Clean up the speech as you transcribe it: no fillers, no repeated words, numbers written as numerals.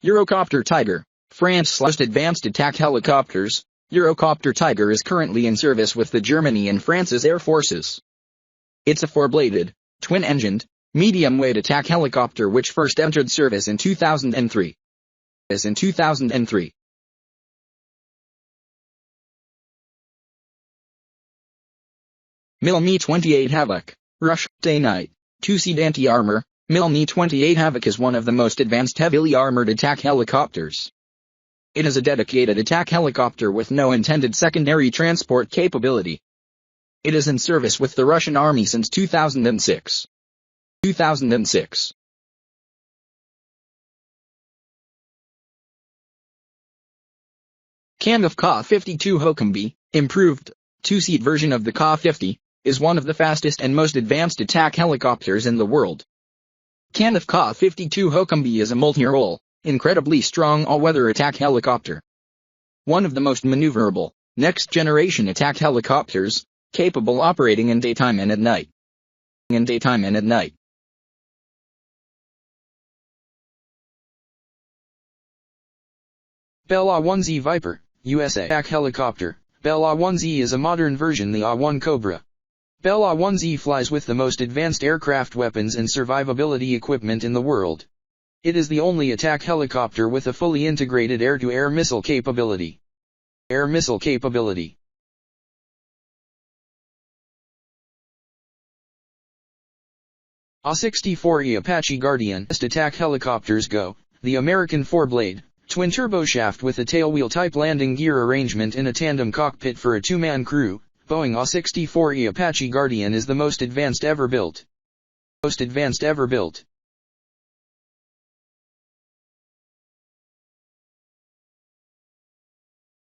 Eurocopter Tiger, France's most advanced attack helicopters. Eurocopter Tiger is currently in service with the Germany and France's air forces. It's a four-bladed, twin-engined, medium-weight attack helicopter which first entered service in 2003. Milne Mi-28 Havoc, Russia, day-night, two-seat anti-armor. Milne Mi-28 Havoc is one of the most advanced heavily armored attack helicopters. It is a dedicated attack helicopter with no intended secondary transport capability. It is in service with the Russian Army since 2006. Kamov Ka-52 Hokum-B, improved, two-seat version of the Ka-50, is one of the fastest and most advanced attack helicopters in the world. Kamov Ka-52 Hokum-B is a multi-role, incredibly strong all-weather attack helicopter. One of the most maneuverable, next-generation attack helicopters, capable operating in daytime and at night. Bell AH-1Z Viper, USA attack helicopter. Bell AH-1Z is a modern version of the AH-1 Cobra. Bell AH-1Z flies with the most advanced aircraft weapons and survivability equipment in the world. It is the only attack helicopter with a fully integrated air-to-air missile capability. AH-64 Apache Guardian attack helicopters go, the American four-blade, twin-turboshaft with a tailwheel-type landing gear arrangement in a tandem cockpit for a two-man crew. Boeing AH-64 Apache Guardian is the most advanced ever built.